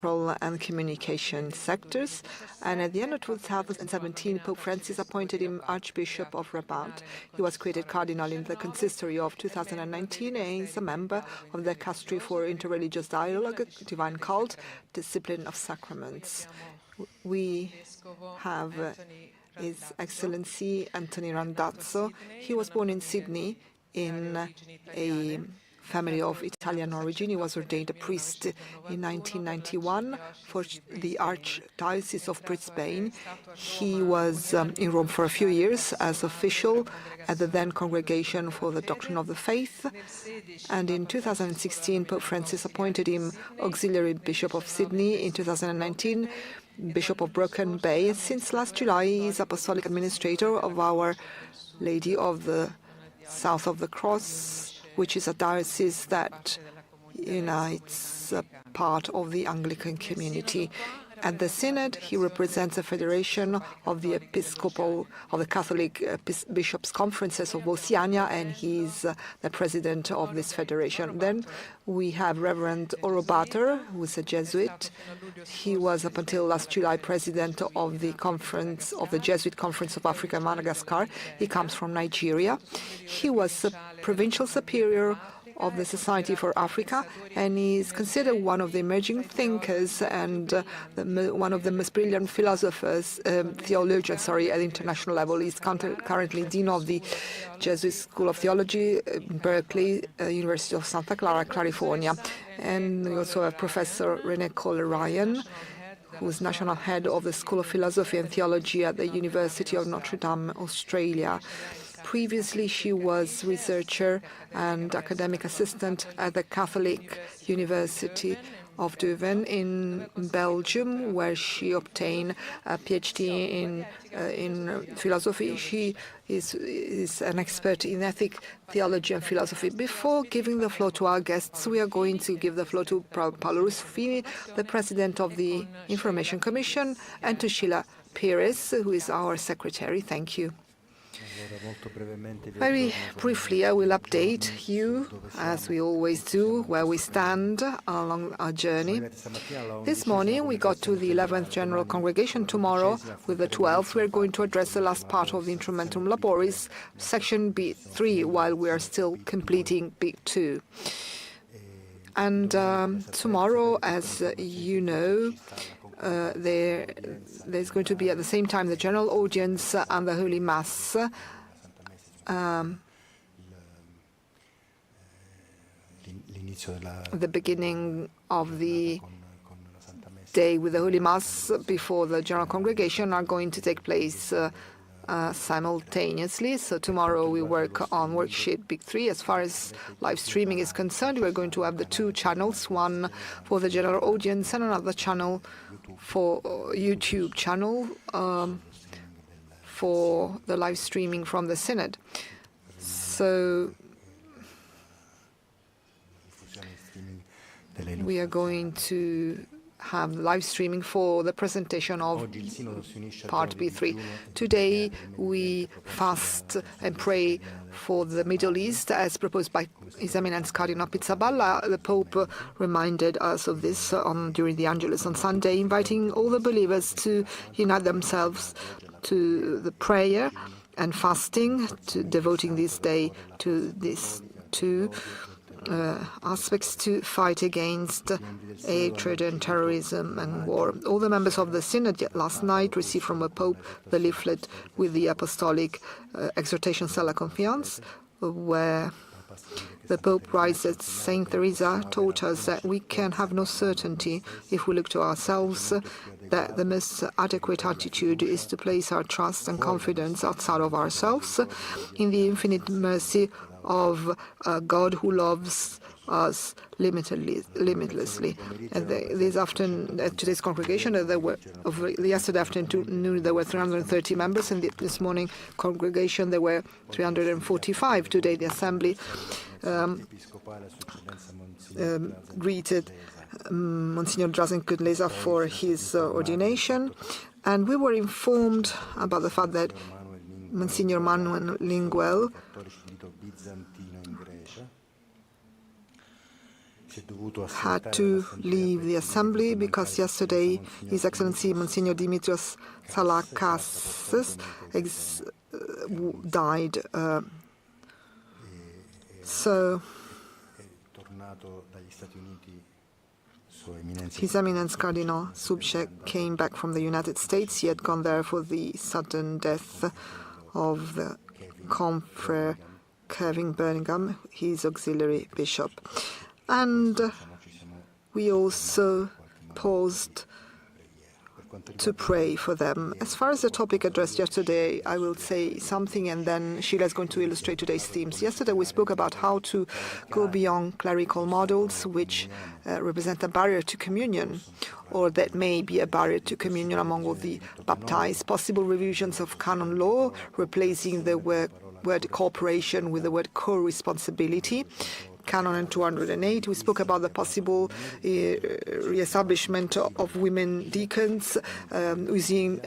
and communication sectors. And at the end of 2017, Pope Francis appointed him Archbishop of Rabat. He was created cardinal in the consistory of 2019 and is a member of the Dicastery for Interreligious Dialogue, Divine Cult, Discipline of Sacraments. We have His Excellency Anthony Randazzo. He was born in Sydney in a family of Italian origin. He was ordained a priest in 1991 for the Archdiocese of Brisbane. He was in Rome for a few years as official at the then Congregation for the Doctrine of the Faith. And in 2016, Pope Francis appointed him Auxiliary Bishop of Sydney. In 2019, Bishop of Broken Bay. Since last July, he is Apostolic Administrator of Our Lady of the South of the Cross, which is a diocese that unites part of the Anglican community. At the Synod, he represents a federation of the Catholic Bishops' Conferences of Oceania, and he's the president of this federation. Then we have Reverend Orobater, who is a Jesuit. He was, up until last July, president of the Jesuit Conference of Africa and Madagascar. He comes from Nigeria. He was provincial superior of the Society for Africa, and is considered one of the emerging thinkers and one of the most brilliant philosophers, theologians, at the international level. He's currently Dean of the Jesuit School of Theology, Berkeley, University of Santa Clara, California. And we also have Professor René Kohler-Ryan, who is National Head of the School of Philosophy and Theology at the University of Notre Dame, Australia. Previously, she was researcher and academic assistant at the Catholic University of Leuven in Belgium, where she obtained a PhD in philosophy. She is an expert in ethic, theology, and philosophy. Before giving the floor to our guests, we are going to give the floor to Paolo Ruffini, the president of the Information Commission, and to Sheila Pires, who is our secretary. Thank you. Very briefly, I will update you, as we always do, where we stand along our journey. This morning, we got to the 11th General Congregation. Tomorrow, with the 12th, we're going to address the last part of the Instrumentum Laboris, section B3, while we are still completing B2. And tomorrow, as you know, there's going to be at the same time the General Audience and the Holy Mass. The beginning of the day with the Holy Mass before the General Congregation are going to take place simultaneously. So tomorrow we work on worksheet Big 3. As far as live streaming is concerned, we're going to have the two channels, one for the General Audience and another channel for YouTube channel for the live streaming from the Synod. So we are going to have live streaming for the presentation of part B3. Today we fast and pray for the Middle East as proposed by His Eminence Cardinal Pizzaballa. The Pope reminded us of this during the Angelus on Sunday, inviting all the believers to unite themselves to the prayer and fasting, to devoting this day to these two aspects to fight against hatred and terrorism and war. All the members of the Synod last night received from the Pope the leaflet with the Apostolic Exhortation Sella Confiance, where the Pope writes that Saint Teresa taught us that we can have no certainty if we look to ourselves, that the most adequate attitude is to place our trust and confidence outside of ourselves in the infinite mercy of God who loves us limitlessly. And this afternoon, at today's congregation, yesterday afternoon, there were 330 members, and this morning congregation there were 345. Today, the assembly greeted Monsignor Drazen Kudleza for his ordination, and we were informed about the fact that Monsignor Manuel Linguel had to leave the assembly because yesterday His Excellency Monsignor Dimitrios Salakasis died. So His Eminence Cardinal Subche came back from the United States. He had gone there for the sudden death of the confrere Kevin Birmingham, his auxiliary bishop. And we also paused to pray for them. As far as the topic addressed yesterday, I will say something and then Sheila is going to illustrate today's themes. Yesterday we spoke about how to go beyond clerical models which represent a barrier to communion, or that may be a barrier to communion among all the baptized, possible revisions of canon law, replacing the word cooperation with the word co-responsibility. Canon 208, we spoke about the possible re-establishment of women deacons, using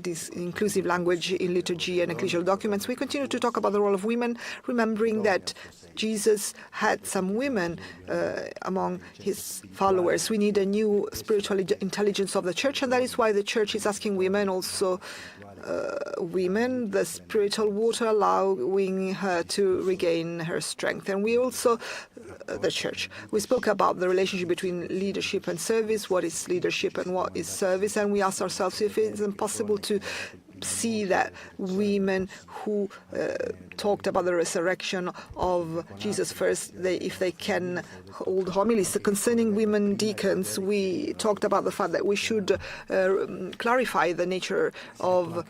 this inclusive language in liturgy and ecclesial documents. We continue to talk about the role of women, remembering that Jesus had some women among his followers. We need a new spiritual intelligence of the church, and that is why the church is asking women also women the spiritual water, allowing her to regain her strength. And we also, the church, we spoke about the relationship between leadership and service, what is leadership and what is service, and we asked ourselves if it is impossible to see that women who talked about the resurrection of Jesus first, if they can hold homilies. Concerning women deacons, we talked about the fact that we should clarify the nature of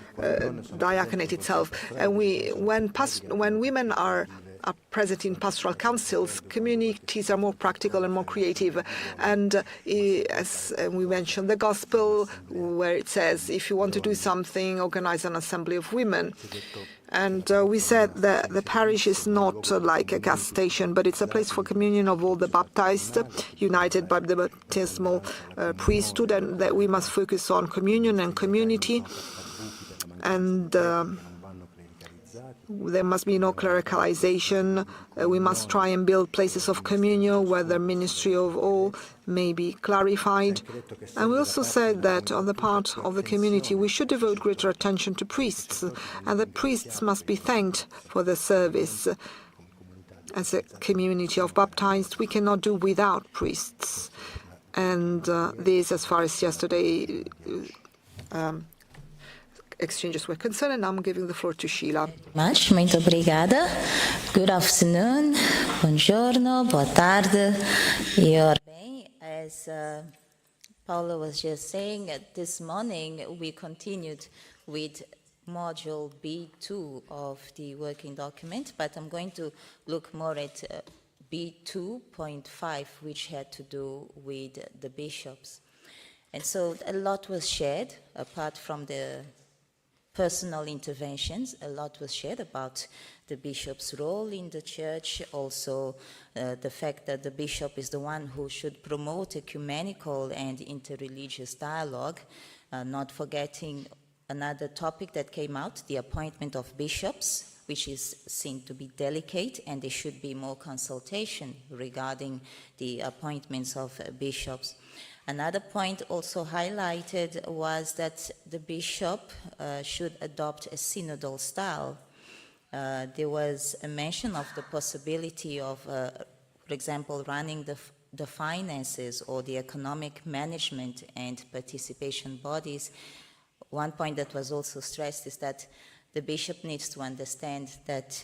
diaconate itself. And when women are present in pastoral councils, communities are more practical and more creative. And as we mentioned, the gospel, where it says, if you want to do something, organize an assembly of women. And we said that the parish is not like a gas station, but it's a place for communion of all the baptized, united by the baptismal priesthood, and that we must focus on communion and community. And there must be no clericalization. We must try and build places of communion where the ministry of all may be clarified. And we also said that on the part of the community, we should devote greater attention to priests, and the priests must be thanked for their service. As a community of baptized, we cannot do without priests. And this, as far as yesterday exchanges were concerned, and I'm giving the floor to Sheila. Muito obrigada. Good afternoon. Buongiorno. Boa tarde. As Paula was just saying, this morning we continued with module B2 of the working document, but I'm going to look more at B2.5, which had to do with the bishops. And so a lot was shared, apart from the personal interventions. A lot was shared about the bishop's role in the church, also the fact that the bishop is the one who should promote ecumenical and interreligious dialogue, not forgetting another topic that came out, the appointment of bishops, which is seen to be delicate, and there should be more consultation regarding the appointments of bishops. Another point also highlighted was that the bishop should adopt a synodal style. There was a mention of the possibility of, for example, running the finances or the economic management and participation bodies. One point that was also stressed is that the bishop needs to understand that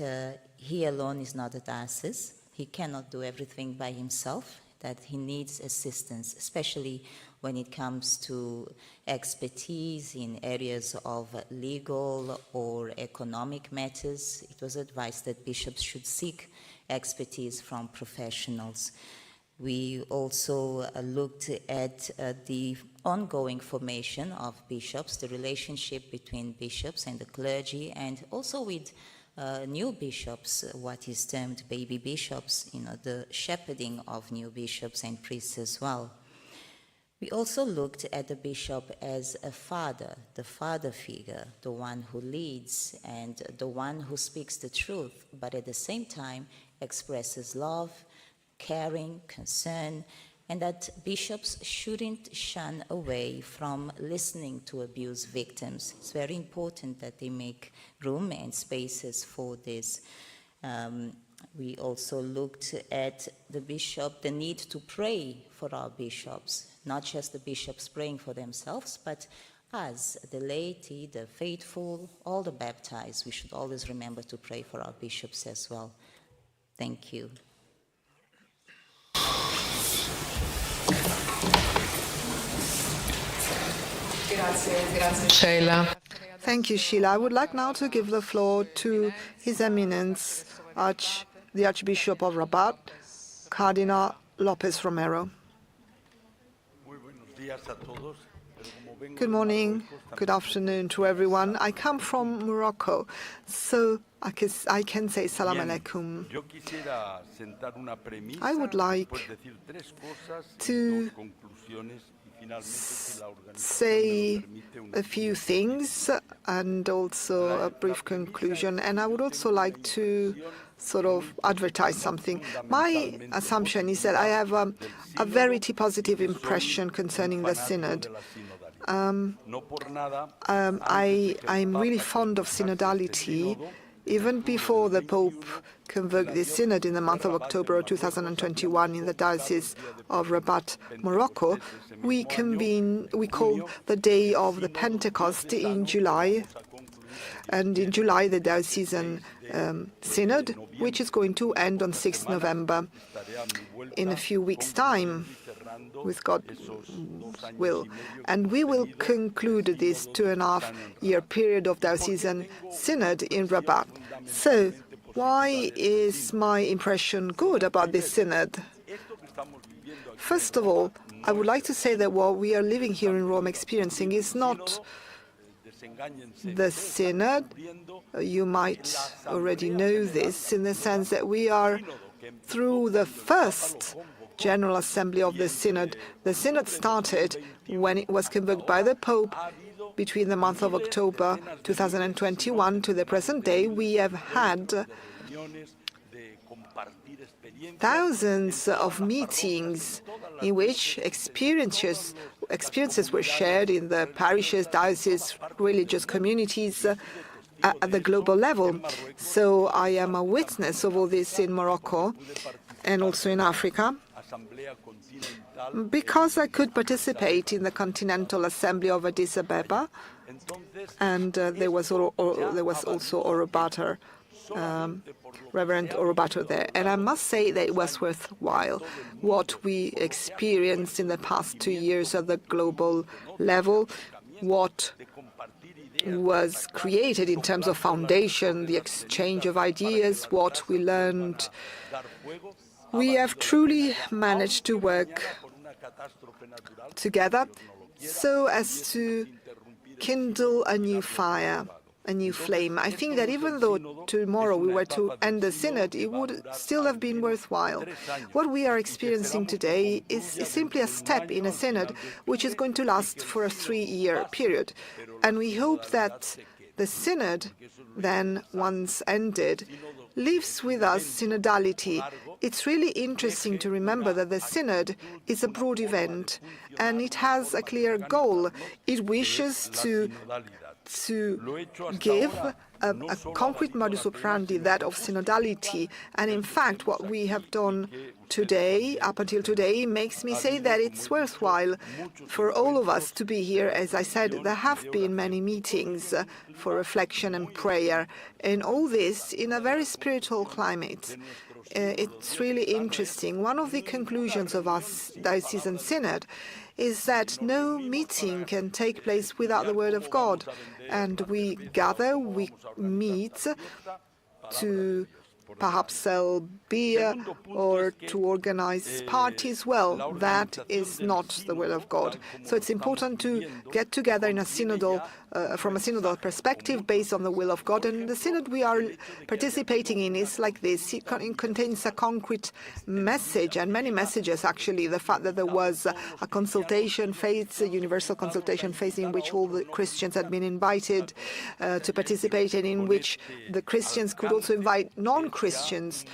he alone is not a diocese. He cannot do everything by himself, that he needs assistance, especially when it comes to expertise in areas of legal or economic matters. It was advised that bishops should seek expertise from professionals. We also looked at the ongoing formation of bishops, the relationship between bishops and the clergy, and also with new bishops, what is termed baby bishops, the shepherding of new bishops and priests as well. We also looked at the bishop as a father, the father figure, the one who leads and the one who speaks the truth, but at the same time expresses love, caring, concern, and that bishops shouldn't shun away from listening to abuse victims. It's very important that they make room and spaces for this. We also looked at the need to pray for our bishops, not just the bishops praying for themselves, but us, the laity, the faithful, all the baptized. We should always remember to pray for our bishops as well. Thank you. Sheila. Thank you, Sheila. I would like now to give the floor to His Eminence, the Archbishop of Rabat, Cardinal Lopez Romero. Good morning, good afternoon to everyone. I come from Morocco, so I can say salam alaikum. I would like to say a few things and also a brief conclusion, and I would also like to sort of advertise something. My assumption is that I have a very positive impression concerning the Synod. I'm really fond of synodality. Even before the Pope convoked this synod in the month of October 2021 in the Diocese of Rabat, Morocco, we call the day of the Pentecost in July. And in July, the diocesan synod, which is going to end on 6th November in a few weeks' time, with God's will. And we will conclude this 2.5-year period of diocesan synod in Rabat. So why is my impression good about this synod? First of all, I would like to say that what we are living here in Rome experiencing is not the synod. You might already know this in the sense that we are through the first General Assembly of the Synod. The Synod started when it was convoked by the Pope. Between the month of October 2021 to the present day, we have had thousands of meetings in which experiences were shared in the parishes, dioceses, religious communities at the global level. So I am a witness of all this in Morocco and also in Africa, because I could participate in the Continental Assembly of Addis Ababa, and there was also Orobater, Reverend Orobater there. And I must say that it was worthwhile what we experienced in the past 2 years at the global level, what was created in terms of foundation, the exchange of ideas, what we learned. We have truly managed to work together so as to kindle a new fire, a new flame. I think that even though tomorrow we were to end the synod, it would still have been worthwhile. What we are experiencing today is simply a step in a synod which is going to last for a 3-year period. And we hope that the synod, then, once ended, lives with us synodality. It's really interesting to remember that the synod is a broad event and it has a clear goal. It wishes to give a concrete modus operandi, that of synodality. And in fact, what we have done today, up until today, makes me say that it's worthwhile for all of us to be here. As I said, there have been many meetings for reflection and prayer, and all this in a very spiritual climate. It's really interesting. One of the conclusions of our diocesan synod is that no meeting can take place without the Word of God. And we gather, we meet to perhaps sell beer or to organize parties. Well, that is not the will of God. So it's important to get together in a synodal, from a synodal perspective based on the will of God. And the synod we are participating in is like this. It contains a concrete message, and many messages actually. The fact that there was a consultation phase, a universal consultation phase in which all the Christians had been invited to participate, and in which the Christians could also invite non-Christians non-Christians.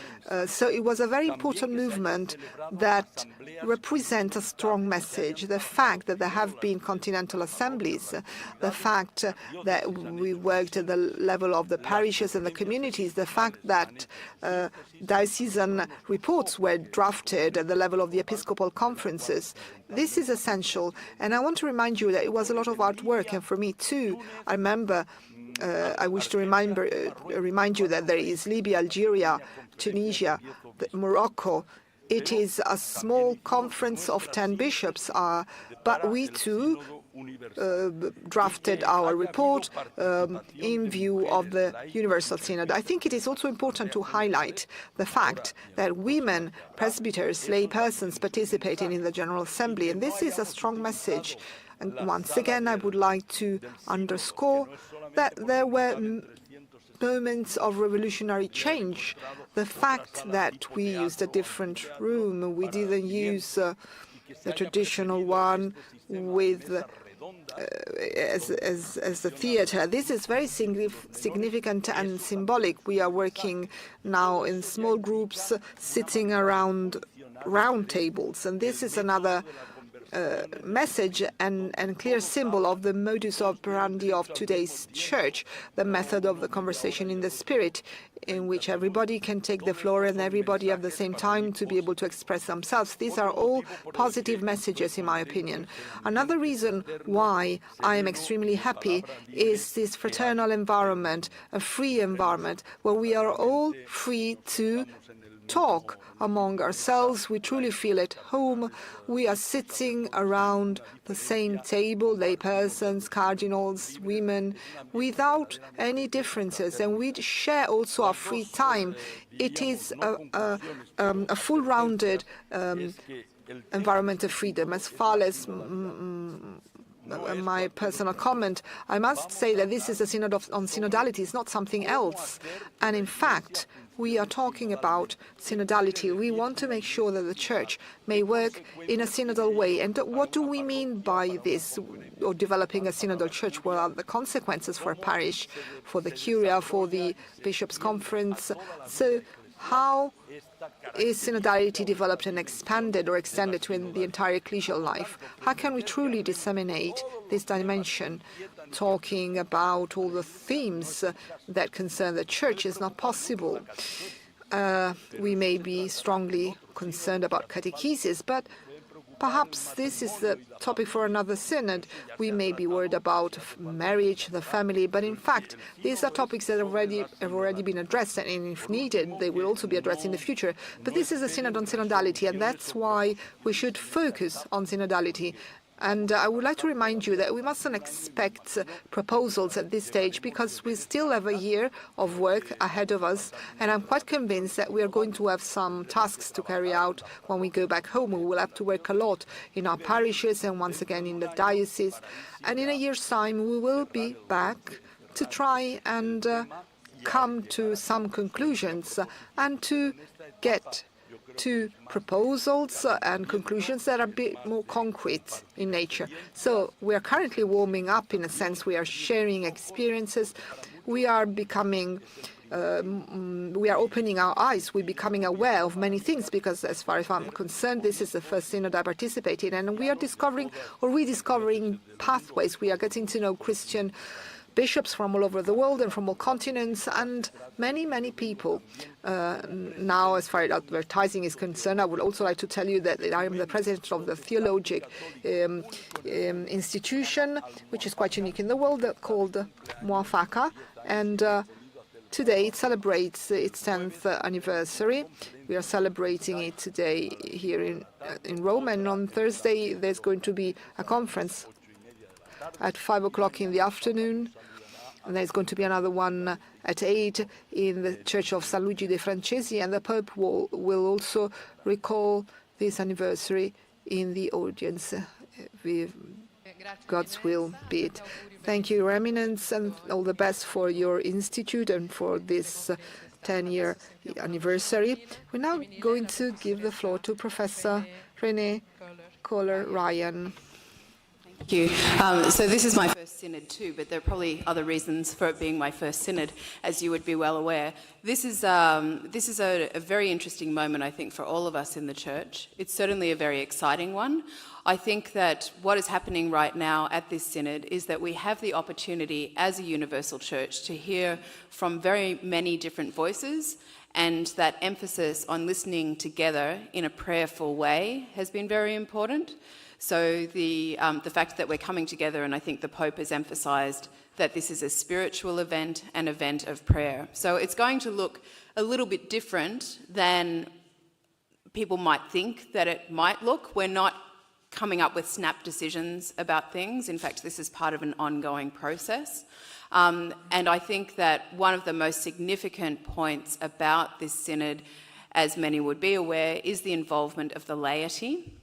So it was a very important movement that represents a strong message. The fact that there have been continental assemblies, the fact that we worked at the level of the parishes and the communities, the fact that diocesan reports were drafted at the level of the episcopal conferences. This is essential. And I want to remind you that it was a lot of hard work. And for me, too, I remember I wish to remind you that there is Libya, Algeria, Tunisia, Morocco. It is a small conference of 10 bishops, but we too drafted our report in view of the Universal Synod. I think it is also important to highlight the fact that women, presbyters, lay persons participating in the General Assembly, and this is a strong message. And once again, I would like to underscore that there were moments of revolutionary change. The fact that we used a different room, we didn't use the traditional one with as the theatre. This is very significant and symbolic. We are working now in small groups, sitting around round tables, and this is another message and clear symbol of the modus operandi of today's church, the method of the conversation in the spirit, in which everybody can take the floor and everybody at the same time to be able to express themselves. These are all positive messages, in my opinion. Another reason why I am extremely happy is this fraternal environment, a free environment, where we are all free to talk among ourselves. We truly feel at home. We are sitting around the same table, lay persons, cardinals, women, without any differences, and we share also our free time. It is a full-rounded environment of freedom. As far as my personal comment, I must say that this is a synod on synodality. It's not something else. And in fact, we are talking about synodality. We want to make sure that the Church may work in a synodal way. And what do we mean by this, or developing a synodal church? What are the consequences for a parish, for the curia, for the bishops' conference? So how is synodality developed and expanded or extended to the entire ecclesial life? How can we truly disseminate this dimension? Talking about all the themes that concern the Church is not possible. We may be strongly concerned about catechesis, but perhaps this is the topic for another synod. We may be worried about marriage, the family, but in fact, these are topics that have already been addressed, and if needed, they will also be addressed in the future. But this is a synod on synodality, and that's why we should focus on synodality. And I would like to remind you that we mustn't expect proposals at this stage, because we still have a year of work ahead of us. And I'm quite convinced that we are going to have some tasks to carry out when we go back home. We will have to work a lot in our parishes and once again in the diocese. And in a year's time, we will be back to try and come to some conclusions and to get to proposals and conclusions that are a bit more concrete in nature. So we are currently warming up, in a sense. We are sharing experiences. We are becoming, we are opening our eyes. We're becoming aware of many things, because as far as I'm concerned, this is the first synod I participate in, and we are discovering or rediscovering pathways. We are getting to know Christian bishops from all over the world and from all continents, and many, many people. Now, as far as advertising is concerned, I would also like to tell you that I am the president of the theologic institution, which is quite unique in the world, called Muafaka, and today it celebrates its 10th anniversary. We are celebrating it today here in Rome, and on Thursday there's going to be a conference at 5 o'clock in the afternoon, and there's going to be another one at 8 in the Church of San Luigi dei Francesi, and the Pope will also recall this anniversary in the audience. God's will be it. Thank you, Your Eminence, and all the best for your institute and for this 10-year anniversary. We're now going to give the floor to Professor René Kohler-Ryan. Thank you. So this is my first synod too, but there are probably other reasons for it being my first synod, as you would be well aware. This is a very interesting moment, I think, for all of us in the church. It's certainly a very exciting one. I think that what is happening right now at this synod is that we have the opportunity as a universal church to hear from very many different voices, and that emphasis on listening together in a prayerful way has been very important. So the fact that we're coming together, and I think the Pope has emphasised that this is a spiritual event, an event of prayer. So it's going to look a little bit different than people might think that it might look. We're not coming up with snap decisions about things. In fact, this is part of an ongoing process. And I think that one of the most significant points about this synod, as many would be aware, is the involvement of the laity.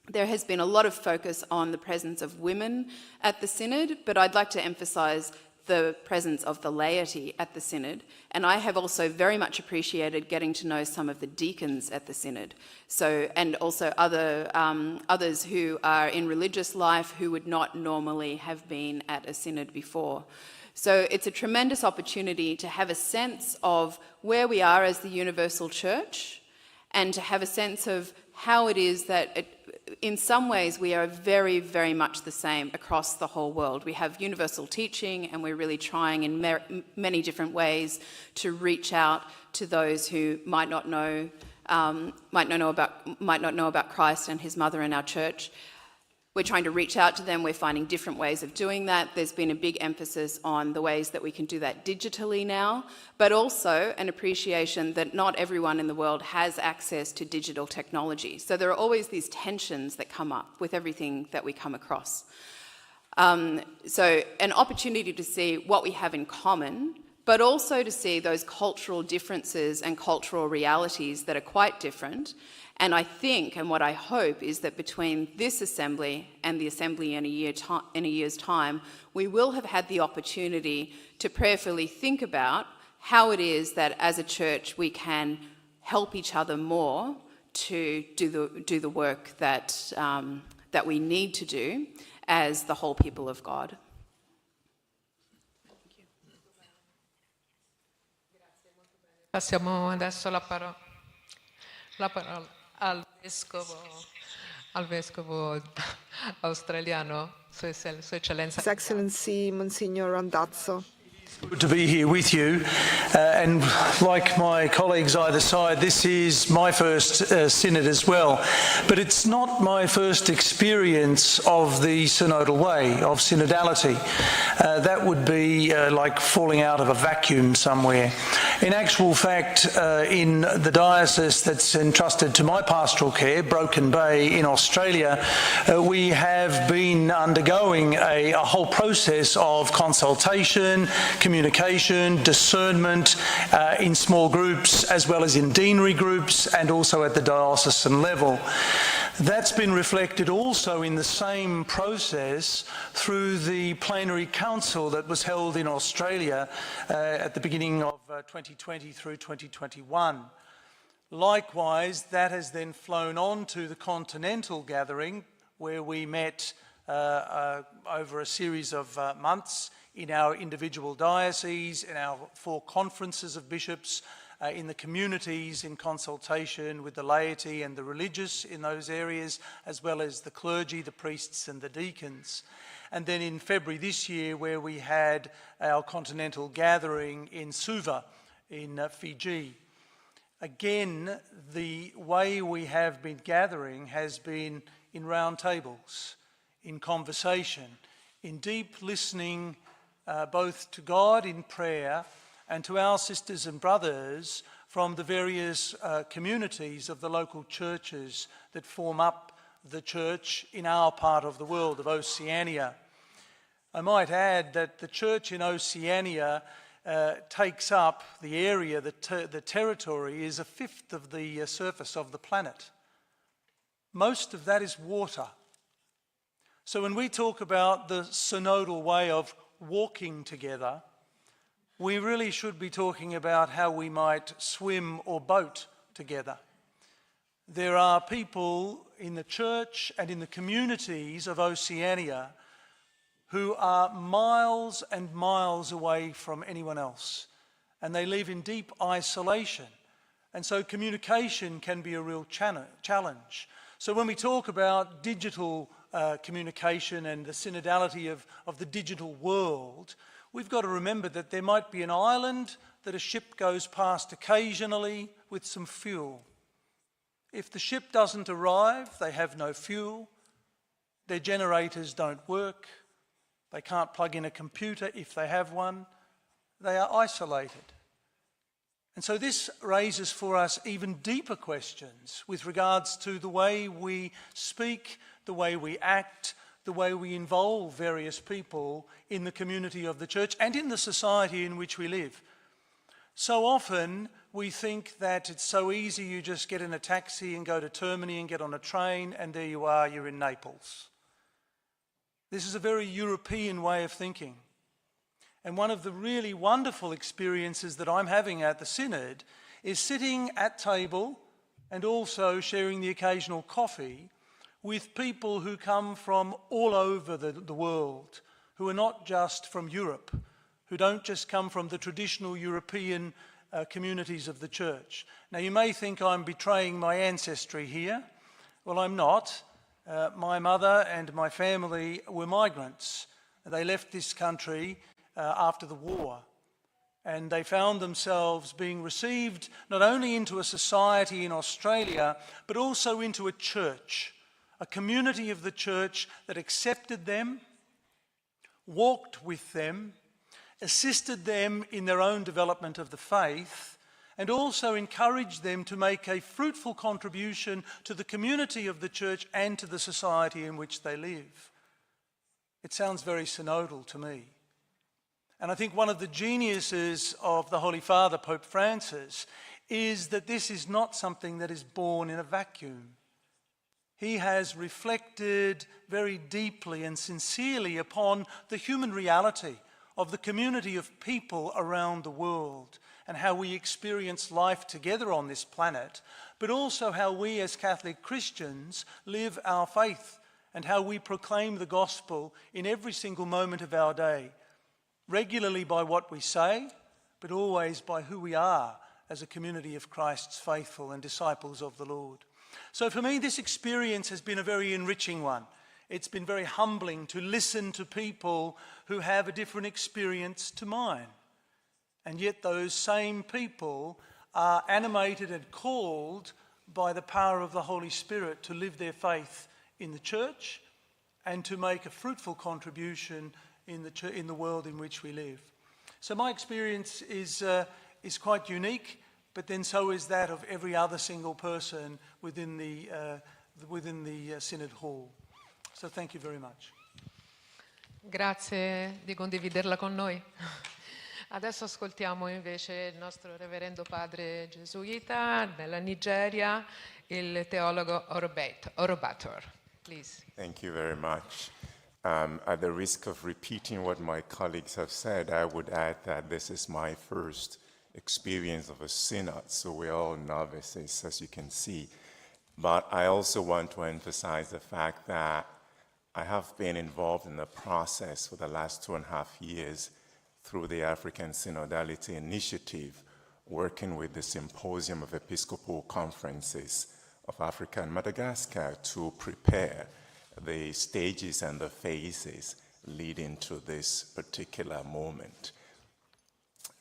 There has been a lot of focus on the presence of women at the synod, but I'd like to emphasise the presence of the laity at the synod. And I have also very much appreciated getting to know some of the deacons at the synod, and also others who are in religious life who would not normally have been at a synod before. So it's a tremendous opportunity to have a sense of where we are as the universal church, and to have a sense of how it is that in some ways we are very, very much the same across the whole world. We have universal teaching, and we're really trying in many different ways to reach out to those who might not know about Christ and his mother in our church. We're trying to reach out to them. We're finding different ways of doing that. There's been a big emphasis on the ways that we can do that digitally now, but also an appreciation that not everyone in the world has access to digital technology. So there are always these tensions that come up with everything that we come across. So an opportunity to see what we have in common, but also to see those cultural differences and cultural realities that are quite different. And I think, and what I hope, is that between this assembly and the assembly in a year's time, we will have had the opportunity to prayerfully think about how it is that as a church we can help each other more to do the work that we need to do as the whole people of God. Passiamo adesso la parola al vescovo australiano, Sua Eccellenza. His Excellency Monsignor Randazzo. Good to be here with you, and like my colleagues either side, this is my first synod as well, but it's not my first experience of the synodal way, of synodality. That would be like falling out of a vacuum somewhere. In actual fact, in the diocese that's entrusted to my pastoral care, Broken Bay in Australia, we have been undergoing a whole process of consultation, communication, discernment in small groups, as well as in deanery groups, and also at the diocesan level. That's been reflected also in the same process through the plenary council that was held in Australia at the beginning of 2020 through 2021. Likewise, that has then flown on to the continental gathering, where we met over a series of months in our individual dioceses, in our 4 conferences of bishops, in the communities, in consultation with the laity and the religious in those areas, as well as the clergy, the priests and the deacons. And then in February this year, where we had our continental gathering in Suva in Fiji. Again, the way we have been gathering has been in round tables, in conversation, in deep listening, both to God in prayer and to our sisters and brothers from the various communities of the local churches that form up the church in our part of the world, of Oceania. I might add that the church in Oceania takes up the area, the territory is 1/5 of the surface of the planet. Most of that is water. So when we talk about the synodal way of walking together, we really should be talking about how we might swim or boat together. There are people in the church and in the communities of Oceania who are miles and miles away from anyone else, and they live in deep isolation. And so communication can be a real challenge. So when we talk about digital communication and the synodality of the digital world, we've got to remember that there might be an island that a ship goes past occasionally with some fuel. If the ship doesn't arrive, they have no fuel, their generators don't work, they can't plug in a computer if they have one, they are isolated. And so this raises for us even deeper questions with regards to the way we speak, the way we act, the way we involve various people in the community of the church and in the society in which we live. So often we think that it's so easy, you just get in a taxi and go to Termini and get on a train and there you are, you're in Naples. This is a very European way of thinking. And one of the really wonderful experiences that I'm having at the Synod is sitting at table and also sharing the occasional coffee with people who come from all over the world, who are not just from Europe, who don't just come from the traditional European communities of the church. Now you may think I'm betraying my ancestry here. Well, I'm not. My mother and my family were migrants. They left this country after the war, and they found themselves being received not only into a society in Australia, but also into a church, a community of the church that accepted them, walked with them, assisted them in their own development of the faith, and also encouraged them to make a fruitful contribution to the community of the church and to the society in which they live. It sounds very synodal to me. And I think one of the geniuses of the Holy Father, Pope Francis, is that this is not something that is born in a vacuum. He has reflected very deeply and sincerely upon the human reality of the community of people around the world and how we experience life together on this planet, but also how we as Catholic Christians live our faith and how we proclaim the gospel in every single moment of our day. Regularly by what we say, but always by who we are as a community of Christ's faithful and disciples of the Lord. So for me, this experience has been a very enriching one. It's been very humbling to listen to people who have a different experience to mine. And yet those same people are animated and called by the power of the Holy Spirit to live their faith in the church and to make a fruitful contribution in the world in which we live. So my experience is quite unique, but then so is that of every other single person within the Synod Hall. So thank you very much. Grazie di condividerla con noi. Adesso ascoltiamo invece il nostro reverendo padre gesuita della Nigeria, il teologo Orobator. Please. Thank you very much. At the risk of repeating what my colleagues have said, I would add that this is my first experience of a synod, so we're all novices, as you can see. But I also want to emphasize the fact that I have been involved in the process for the last 2.5 years through the African Synodality Initiative, working with the Symposium of Episcopal Conferences of Africa and Madagascar to prepare the stages and the phases leading to this particular moment.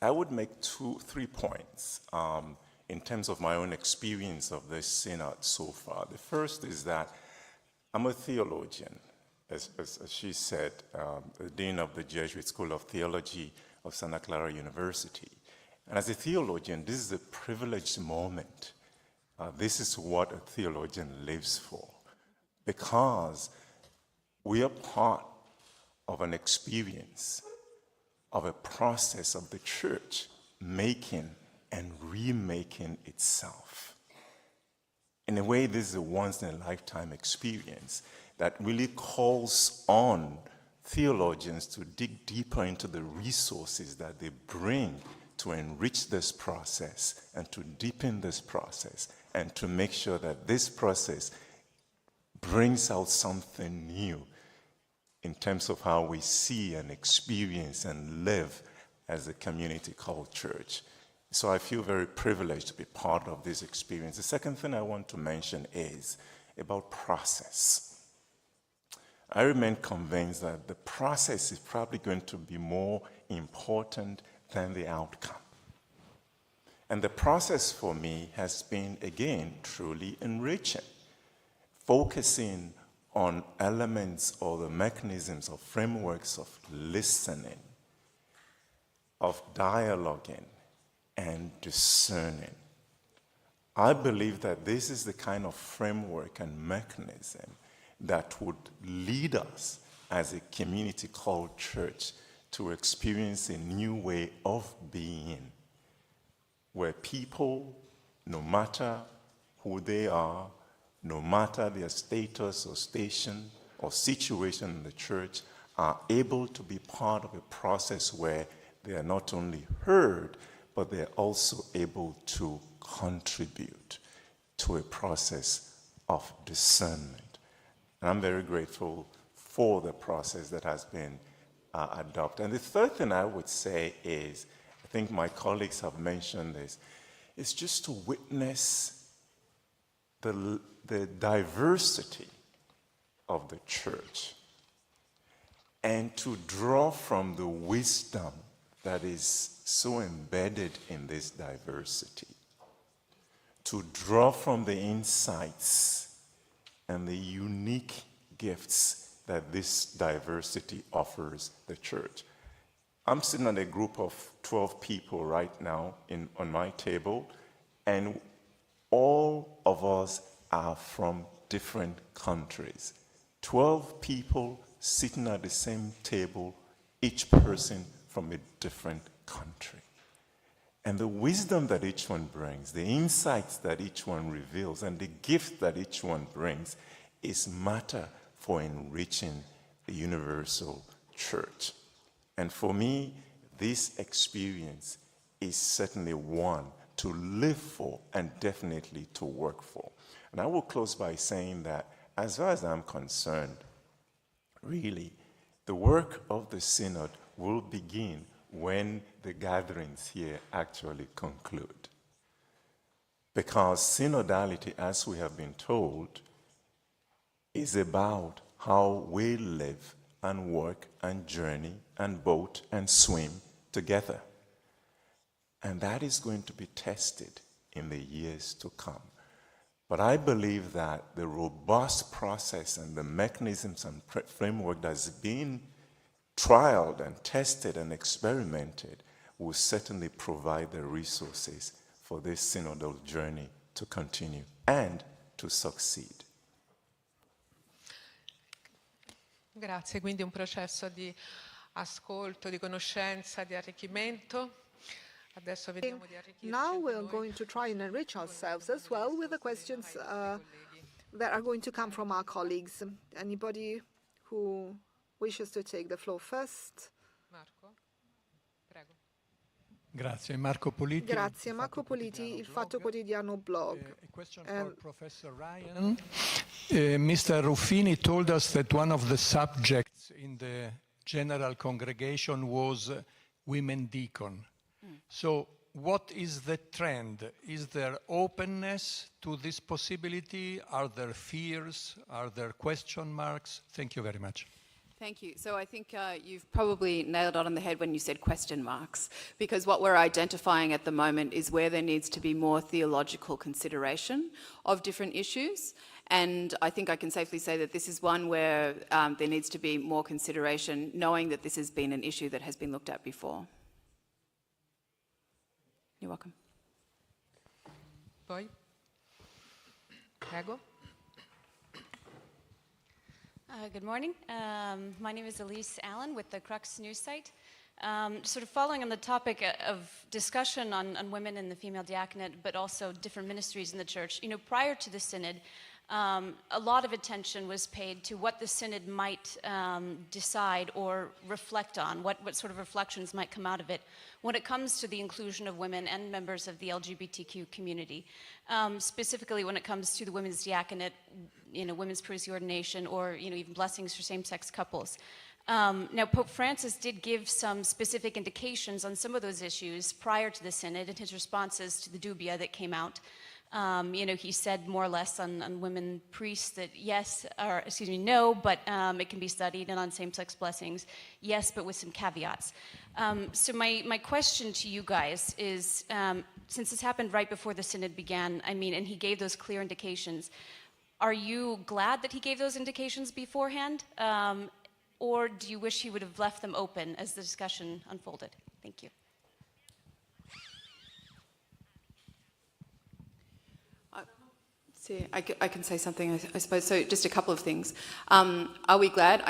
I would make 3 points in terms of my own experience of this synod so far. The first is that I'm a theologian, as she said, the dean of the Jesuit School of Theology of Santa Clara University. And as a theologian, this is a privileged moment. This is what a theologian lives for, because we are part of an experience, of a process of the church making and remaking itself. In a way, this is a once-in-a-lifetime experience that really calls on theologians to dig deeper into the resources that they bring to enrich this process and to deepen this process and to make sure that this process brings out something new in terms of how we see and experience and live as a community called church. So I feel very privileged to be part of this experience. The second thing I want to mention is about process. I remain convinced that the process is probably going to be more important than the outcome. And the process for me has been, again, truly enriching, focusing on elements or the mechanisms or frameworks of listening, of dialoguing, and discerning. I believe that this is the kind of framework and mechanism that would lead us as a community called church to experience a new way of being, where people, no matter who they are, no matter their status or station or situation in the church, are able to be part of a process where they are not only heard, but they're also able to contribute to a process of discernment. And I'm very grateful for the process that has been adopted. And the third thing I would say is, I think my colleagues have mentioned this, is just to witness the diversity of the church and to draw from the wisdom that is so embedded in this diversity, to draw from the insights and the unique gifts that this diversity offers the church. I'm sitting on a group of 12 people right now on my table, and all of us are from different countries. 12 people sitting at the same table, each person from a different country. And the wisdom that each one brings, the insights that each one reveals, and the gift that each one brings is matter for enriching the universal church. And for me, this experience is certainly one to live for and definitely to work for. And I will close by saying that, as far as I'm concerned, really, the work of the Synod will begin when the gatherings here actually conclude. Because synodality, as we have been told, is about how we live and work and journey and boat and swim together. And that is going to be tested in the years to come. But I believe that the robust process and the mechanisms and framework that's been trialed and tested and experimented will certainly provide the resources for this synodal journey to continue and to succeed. Grazie, quindi un processo di ascolto, di conoscenza, di arricchimento. Adesso vediamo di arricchirci. Now we're going to try and enrich ourselves as well with the questions that are going to come from our colleagues. Anybody who wishes to take the floor first? Marco, prego. Grazie, Marco Politi. Grazie, Marco Politi, Il Fatto Quotidiano blog. A question for Professor Ryan. Mr. Ruffini told us that one of the subjects in the general congregation was women deacon. So what is the trend? Is there openness to this possibility? Are there fears? Are there question marks? Thank you very much. Thank you. So I think you've probably nailed it on the head when you said question marks, because what we're identifying at the moment is where there needs to be more theological consideration of different issues. And I think I can safely say that this is one where there needs to be more consideration, knowing that this has been an issue that has been looked at before. You're welcome. Poi? Prego. Good morning. My name is Elise Allen with the Crux news site. Sort of following on the topic of discussion on women in the female diaconate, but also different ministries in the church. You know, prior to the synod, a lot of attention was paid to what the Synod might decide or reflect on, what sort of reflections might come out of it when it comes to the inclusion of women and members of the LGBTQ community, specifically when it comes to the women's diaconate, women's priestly ordination, or even blessings for same-sex couples. Now, Pope Francis did give some specific indications on some of those issues prior to the Synod in his responses to the dubia that came out. He said more or less on women priests that no, but it can be studied, and on same-sex blessings, yes, but with some caveats. So my question to you guys is, since this happened right before the Synod began, and he gave those clear indications, are you glad that he gave those indications beforehand? Or do you wish he would have left them open as the discussion unfolded? Thank you. I can say something, I suppose. So just a couple of things. Are we glad?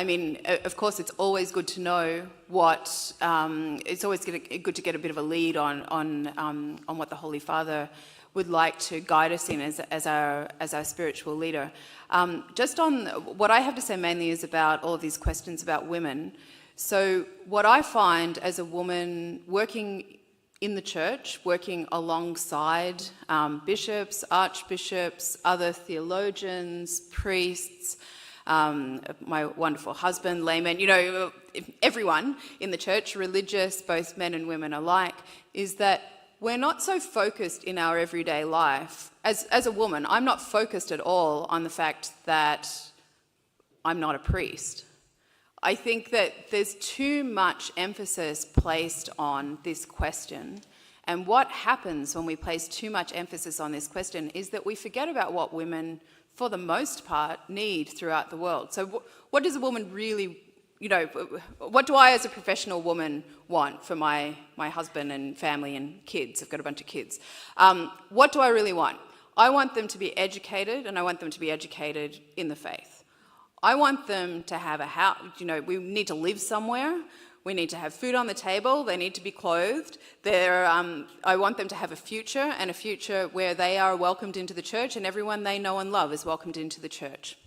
Of course, it's always good to know what. It's always good to get a bit of a lead on what the Holy Father would like to guide us in as our spiritual leader. Just on what I have to say mainly is about all of these questions about women. So what I find as a woman working in the church, working alongside bishops, archbishops, other theologians, priests, my wonderful husband, laymen, everyone in the church, religious, both men and women alike, is that we're not so focused in our everyday life. As a woman, I'm not focused at all on the fact that I'm not a priest. I think that there's too much emphasis placed on this question. And what happens when we place too much emphasis on this question is that we forget about what women, for the most part, need throughout the world. So what does a woman really, what do I as a professional woman want for my husband and family and kids? I've got a bunch of kids. What do I really want? I want them to be educated, and I want them to be educated in the faith. I want them to have a house, we need to live somewhere, we need to have food on the table, they need to be clothed. I want them to have a future, and a future where they are welcomed into the church and everyone they know and love is welcomed into the church.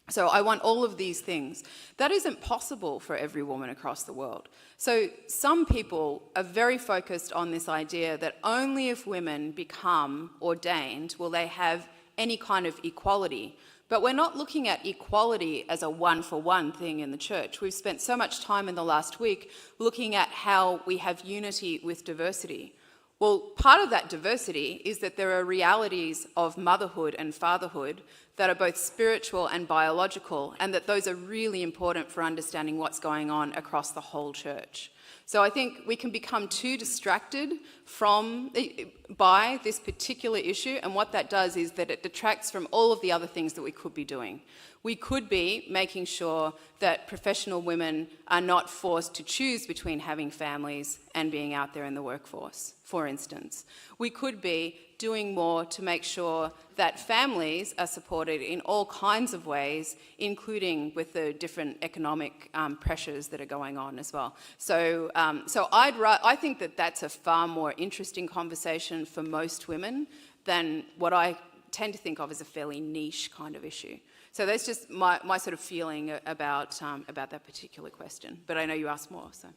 So I want all of these things. That isn't possible for every woman across the world. So some people are very focused on this idea that only if women become ordained will they have any kind of equality. But we're not looking at equality as a one-for-one thing in the church. We've spent so much time in the last week looking at how we have unity with diversity. Well, part of that diversity is that there are realities of motherhood and fatherhood that are both spiritual and biological, and that those are really important for understanding what's going on across the whole church. So I think we can become too distracted by this particular issue, and what that does is that it detracts from all of the other things that we could be doing. We could be making sure that professional women are not forced to choose between having families and being out there in the workforce, for instance. We could be doing more to make sure that families are supported in all kinds of ways, including with the different economic pressures that are going on as well. So I think that that's a far more interesting conversation for most women than what I tend to think of as a fairly niche kind of issue. So that's just my sort of feeling about that particular question. But I know you asked more, so.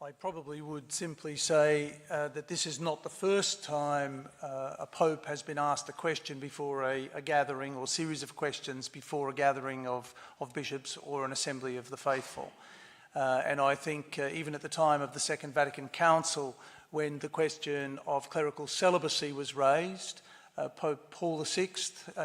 I probably would simply say that this is not the first time a pope has been asked a question before a gathering, or series of questions before a gathering of bishops or an assembly of the faithful. And I think even at the time of the Second Vatican Council, when the question of clerical celibacy was raised, Pope Paul VI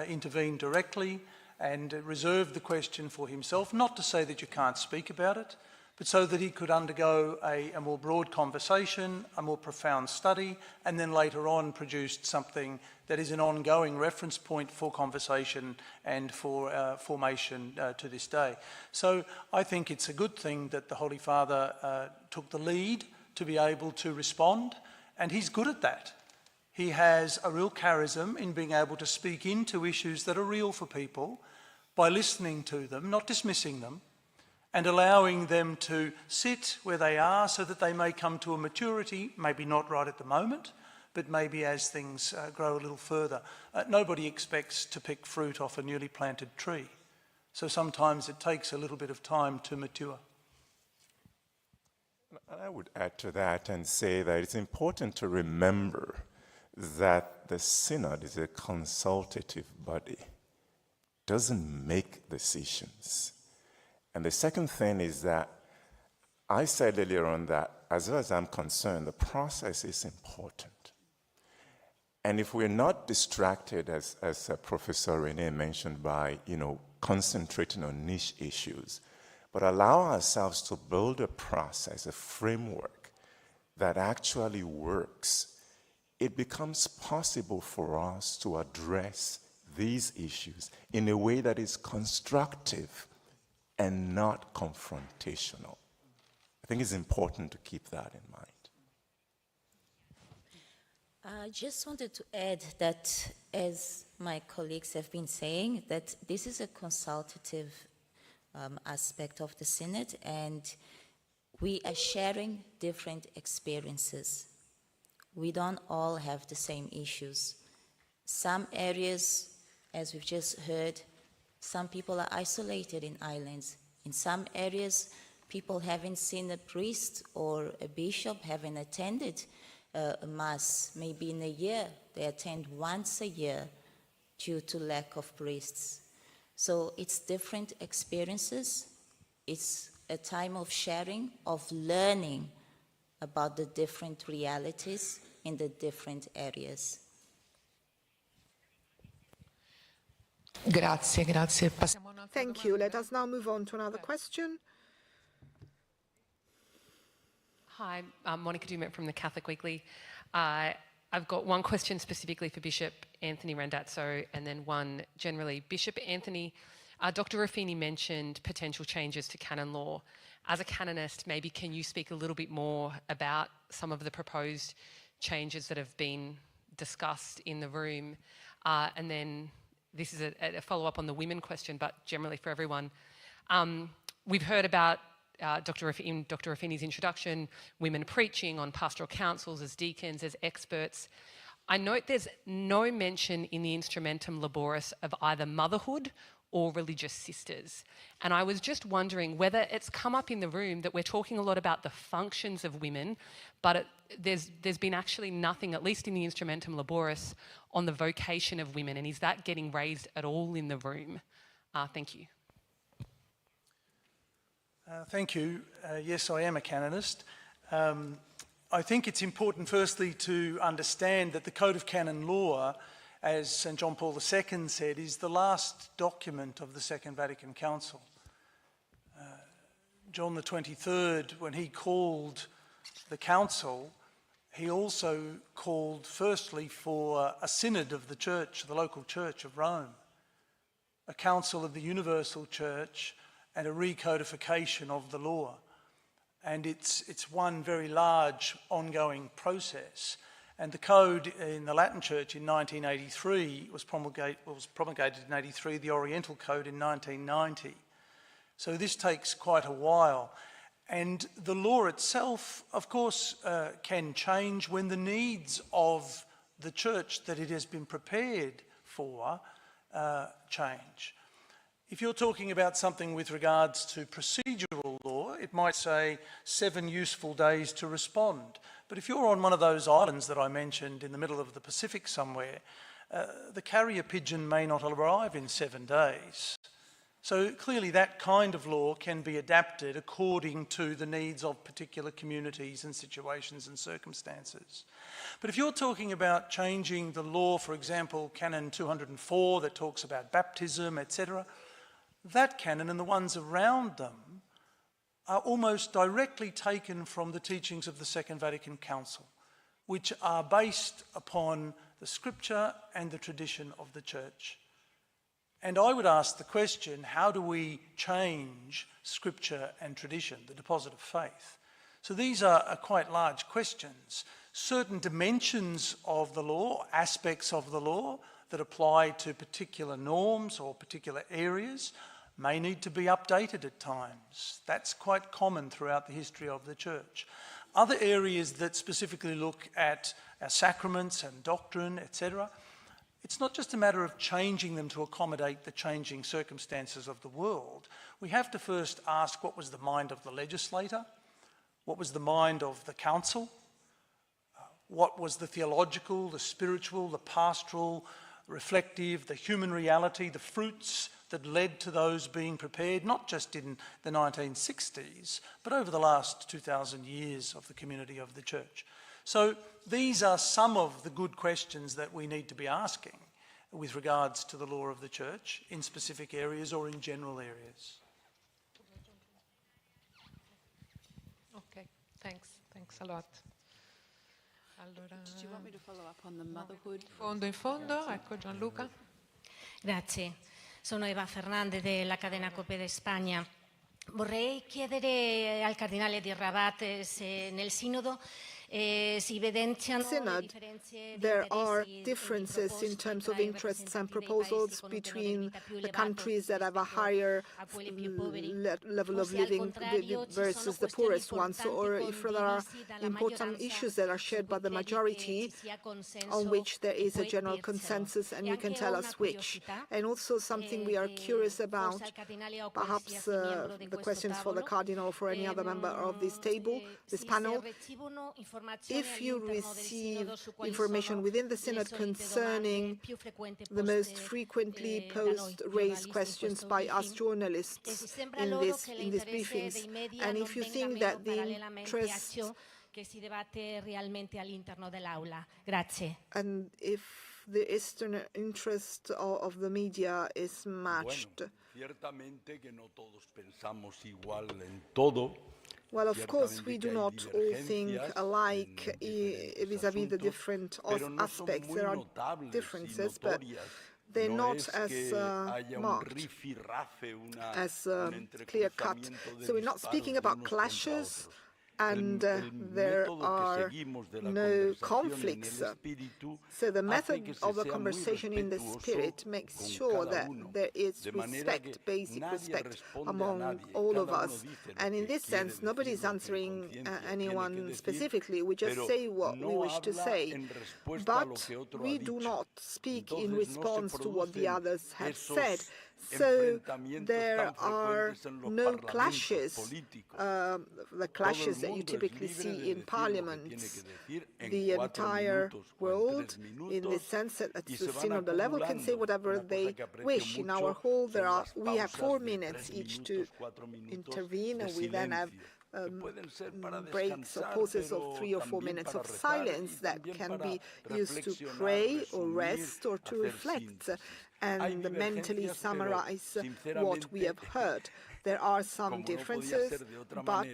intervened directly and reserved the question for himself, not to say that you can't speak about it, but so that he could undergo a more broad conversation, a more profound study, and then later on produced something that is an ongoing reference point for conversation and for formation to this day. So I think it's a good thing that the Holy Father took the lead to be able to respond, and he's good at that. He has a real charism in being able to speak into issues that are real for people by listening to them, not dismissing them, and allowing them to sit where they are so that they may come to a maturity, maybe not right at the moment, but maybe as things grow a little further. Nobody expects to pick fruit off a newly planted tree. So sometimes it takes a little bit of time to mature. I would add to that and say that it's important to remember that the Synod is a consultative body. It doesn't make decisions. And the second thing is that I said earlier on that, as far as I'm concerned, the process is important. And if we're not distracted, as Professor Renee mentioned, by, concentrating on niche issues, but allow ourselves to build a process, a framework that actually works, it becomes possible for us to address these issues in a way that is constructive and not confrontational. I think it's important to keep that in mind. I just wanted to add that, as my colleagues have been saying, that this is a consultative aspect of the Synod, and we are sharing different experiences. We don't all have the same issues. Some areas, as we've just heard, some people are isolated in islands. In some areas, people haven't seen a priest or a bishop, haven't attended a mass maybe in a year. They attend once a year due to lack of priests. So it's different experiences. It's a time of sharing, of learning about the different realities in the different areas. Grazie. Thank you. Let us now move on to another question. Hi, I'm Monica Dumont from the Catholic Weekly. I've got one question specifically for Bishop Anthony Randazzo and then one generally. Bishop Anthony, Dr. Ruffini mentioned potential changes to canon law. As a canonist, maybe can you speak a little bit more about some of the proposed changes that have been discussed in the room? And then this is a follow-up on the women question, but generally for everyone. We've heard about in Dr. Ruffini's introduction, women preaching on pastoral councils as deacons, as experts. I note there's no mention in the Instrumentum Laboris of either motherhood or religious sisters. And I was just wondering whether it's come up in the room that we're talking a lot about the functions of women, but there's been actually nothing, at least in the Instrumentum Laboris, on the vocation of women. And is that getting raised at all in the room? Thank you. Thank you. Yes, I am a canonist. I think it's important, firstly, to understand that the Code of Canon Law, as St. John Paul II said, is the last document of the Second Vatican Council. John the 23rd, when he called the council, he also called, firstly, for a synod of the church, the local church of Rome, a council of the universal church, and a recodification of the law. And it's one very large ongoing process. And the code in the Latin Church in 1983 was promulgated in 83, the Oriental Code in 1990. So this takes quite a while. And the law itself, of course, can change when the needs of the church that it has been prepared for change. If you're talking about something with regards to procedural law, it might say 7 useful days to respond. But if you're on one of those islands that I mentioned in the middle of the Pacific somewhere, the carrier pigeon may not arrive in 7 days. So clearly that kind of law can be adapted according to the needs of particular communities and situations and circumstances. But if you're talking about changing the law, for example, Canon 204 that talks about baptism, etc., that canon and the ones around them are almost directly taken from the teachings of the Second Vatican Council, which are based upon the scripture and the tradition of the church. And I would ask the question, how do we change scripture and tradition, the deposit of faith? So these are quite large questions. Certain dimensions of the law, aspects of the law that apply to particular norms or particular areas may need to be updated at times. That's quite common throughout the history of the church. Other areas that specifically look at our sacraments and doctrine, etc., it's not just a matter of changing them to accommodate the changing circumstances of the world. We have to first ask, what was the mind of the legislator? What was the mind of the council? What was the theological, the spiritual, the pastoral, reflective, the human reality, the fruits that led to those being prepared, not just in the 1960s, but over the last 2,000 years of the community of the church. So these are some of the good questions that we need to be asking with regards to the law of the church in specific areas or in general areas. Okay, thanks a lot. Allora, Did you want me to follow up on the motherhood? in fondo, ecco Gianluca. Grazie, sono Eva Fernandez della cadena Cope de Spagna. Vorrei chiedere al Cardinale di Rabat se nel Sinodo si evidenziano Synod, there are differences in terms of interests and proposals between the countries that have a higher level of living versus the poorest ones, or if there are important issues that are shared by the majority on which there is a general consensus, and you can tell us which. And also something we are curious about, perhaps the questions for the Cardinal or for any other member of this table, this panel. If you receive information within the Synod concerning the most frequently raised questions by us journalists in these briefings, and if you think that the interest and if the Eastern interest of the media is matched. Well, of course, we do not all think alike vis-à-vis the different aspects. There are differences, but they're not as marked, as clear-cut. So we're not speaking about clashes, and there are no conflicts. So the method of the conversation in the spirit makes sure that there is respect, basic respect among all of us. And in this sense, nobody's answering anyone specifically. We just say what we wish to say. But we do not speak in response to what the others have said. So there are no clashes, the clashes that you typically see in parliaments. The entire world, in the sense that at the synodal level, can say whatever they wish. In our hall, we have 4 minutes each to intervene, and we then have breaks or pauses of 3 or 4 minutes of silence that can be used to pray or rest or to reflect and mentally summarize what we have heard. There are some differences, but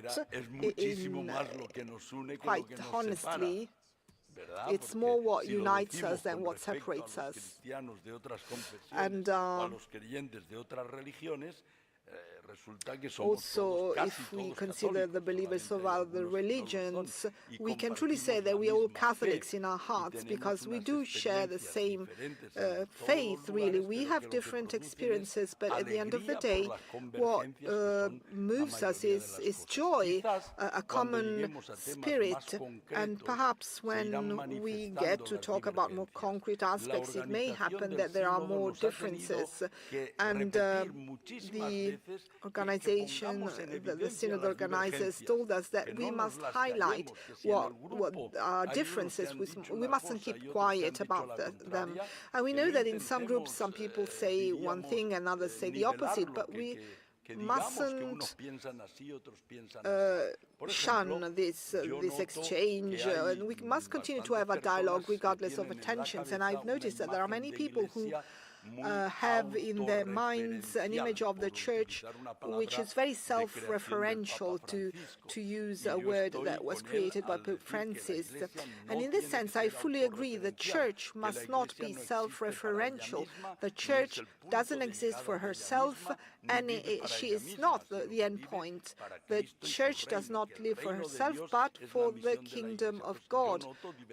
quite honestly, it's more what unites us than what separates us. And also, if we consider the believers of other religions, we can truly say that we are all Catholics in our hearts, because we do share the same faith, really. We have different experiences, but at the end of the day, what moves us is joy, a common spirit. And perhaps when we get to talk about more concrete aspects, it may happen that there are more differences. And the organization, the Synod organizers told us that we must highlight what our differences, we mustn't keep quiet about them. And we know that in some groups, some people say one thing and others say the opposite, but we mustn't shun this exchange, and we must continue to have a dialogue regardless of tensions. And I've noticed that there are many people who have in their minds an image of the Church which is very self-referential, to use a word that was created by Pope Francis. And in this sense, I fully agree. The Church must not be self-referential. The Church doesn't exist for herself, and she is not the end point. The church does not live for herself, but for the kingdom of God,